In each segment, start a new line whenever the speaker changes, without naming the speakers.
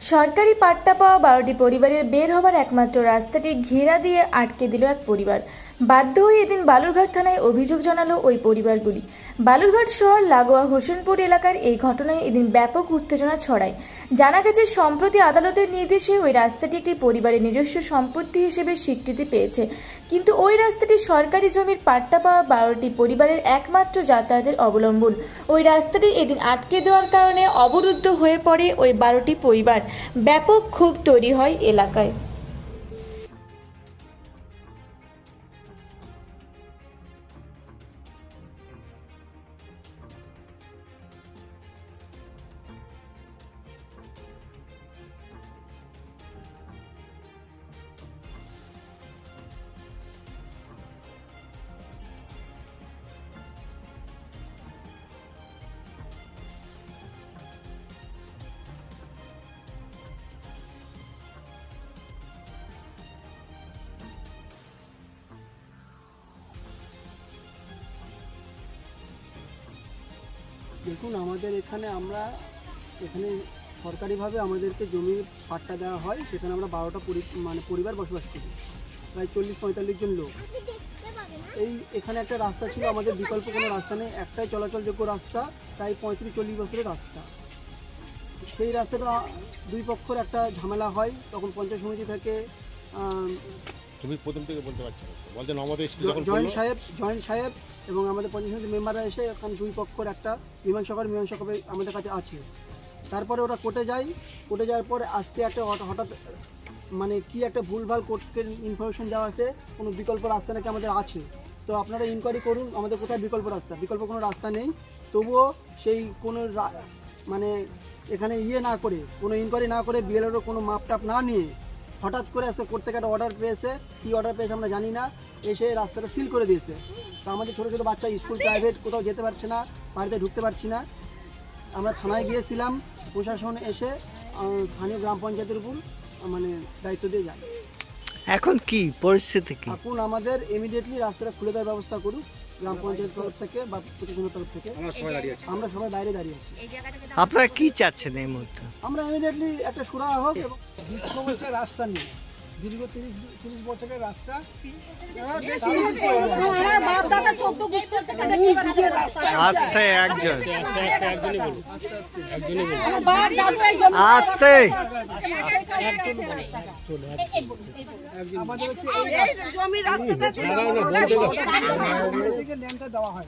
সরকারি পাট্টা পাওয়া 12টি পরিবারের বের হবার একমাত্র রাস্তাটি ঘেরা দিয়ে আটকে দিল এক পরিবার। বাধ্য হয়ে এদিন বালুরঘাট থানায় অভিযোগ জানালো ওই পরিবারগুলি। বালুরঘাট শহর লাগোয়া হোসেনপুর এলাকার এই ঘটনায় এদিন ব্যাপক উত্তেজনা ছড়ায়। জানা গেছে, সম্প্রতি আদালতের নির্দেশে ওই রাস্তাটি একটি পরিবারের নিজস্ব সম্পত্তি হিসেবে স্বীকৃতি পেয়েছে, কিন্তু ওই রাস্তাটি সরকারি জমির পাট্টা পাওয়া 12টি পরিবারের একমাত্র যাতায়াতের অবলম্বন। ওই রাস্তাটি এদিন আটকে দেওয়ার কারণে অবরুদ্ধ হয়ে পড়ে ওই 12টি পরিবার। ব্যাপক ক্ষোভ তৈরি হয় এলাকায়।
দেখুন, আমাদের এখানে সরকারিভাবে আমাদেরকে জমির পাট্টা দেওয়া হয়। সেখানে আমরা 12টা পরিবার বসবাস করি, প্রায় 40-45 জন লোক। এখানে একটা রাস্তা ছিল, আমাদের বিকল্প কোনো রাস্তা নেই, একটাই চলাচলযোগ্য রাস্তা, প্রায় 35-40 বছরের রাস্তা। সেই রাস্তাটা দুই পক্ষের একটা ঝামেলা হয়, তখন পঞ্চায়েত সমিতি থেকে
তুমি প্রথম থেকে বলতে পারছো বলতে
জয়েন্ট সাহেব এবং আমাদের পঞ্চায়েত সমিতির মেম্বাররা এসে এখন দুই পক্ষের একটা মীমাংসা আমাদের কাছে আছে। তারপরে ওরা কোর্টে যাওয়ার পরে আজকে একটা হঠাৎ কি একটা ভুলভাল কোর্টকে ইনফরমেশন দেওয়া আছে, কোনো বিকল্প রাস্তা নাকি আমাদের আছে। তো আপনারা ইনকোয়ারি করুন আমাদের কোথায় বিকল্প কোনো রাস্তা নেই। তবুও সেই কোনো এখানে কোনো ইনকোয়ারি না করে বিএলআরও কোনো মাপটাপ না নিয়ে হঠাৎ করে আজকে কোর্ট থেকে একটা অর্ডার পেয়েছে, কী অর্ডার পেয়েছে আমরা জানি না, এসে রাস্তাটা সিল করে দিয়েছে। তো আমাদের ছোটো ছোটো বাচ্চা স্কুল প্রাইভেট কোথাও যেতে পারছে না, বাড়িতে ঢুকতে পারছি না। আমরা থানায় গিয়েছিলাম, প্রশাসন এসে স্থানীয় গ্রাম পঞ্চায়েতের উপর দায়িত্ব দিয়ে যায়।
এখন কি পরিস্থিতি?
এখন আমাদের ইমিডিয়েটলি রাস্তাটা খুলে দেওয়ার ব্যবস্থা করুক গ্রাম পঞ্চায়েত তরফ থেকে বা প্রশাসনের তরফ থেকে। আমরা সবাই বাইরে দাঁড়িয়ে আছি।
আপনারা কি চাচ্ছেন এই মুহূর্তে?
আমরা ইমিডিয়েটলি একটা সুরাহা হোক। এবং রাস্তা নেই, দীর্ঘ 30 বছরের রাস্তা।
আস্তে একজন আস্তে
আমাদের হচ্ছে দেওয়া হয়,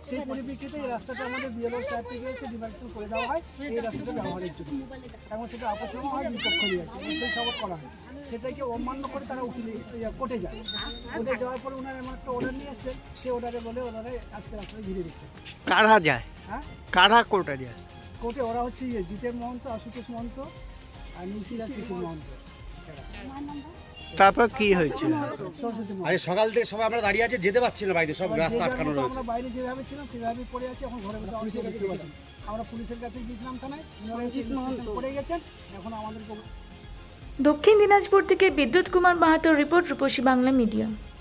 সেই পরিপ্রেক্ষিতে এই রাস্তাটা আমাদের বিএলও সাহেব থেকে এসে ডিমার্কেশন করে দেওয়া হয় এই রাস্তাটা ব্যবহারের জন্য, এবং সেটা আপোষনামা হয় বিপক্ষ নিয়ে সেই সবক করা হয়। সেটাকে অমান্য করে তারা কোর্টে যায়। কোর্টে যাওয়ার পরে ওনারা এমন একটা অর্ডার নিয়ে এসছেন, সে অর্ডারে বলে ওনারা আজকে রাস্তাটা ঘিরে দিচ্ছে।
কারা যায়? হ্যাঁ, কারা কোর্টে যায়?
কোর্টে ওরা হচ্ছে জিতেন মহন্ত, আশুতোষ মহন্ত আর নিশিরা শিশির মহন্ত।
তারপর কি হয়েছে?
সকাল থেকে সবাই আমরা দাঁড়িয়ে আছি, যেতে পারছি না বাইরে, সব রাস্তা আটকানো রয়েছে।
আমরা বাইরে যেভাবে ছিলাম সেভাবে পড়ে আছি। এখন ঘরে আমরা পুলিশের কাছে গিয়েছিলাম থানায়, পড়ে গেছেন। এখন আমাদের
দক্ষিণ দিনাজপুর থেকে বিদ্যুৎ কুমার মাহাতোর রিপোর্ট, রূপসী বাংলা মিডিয়া।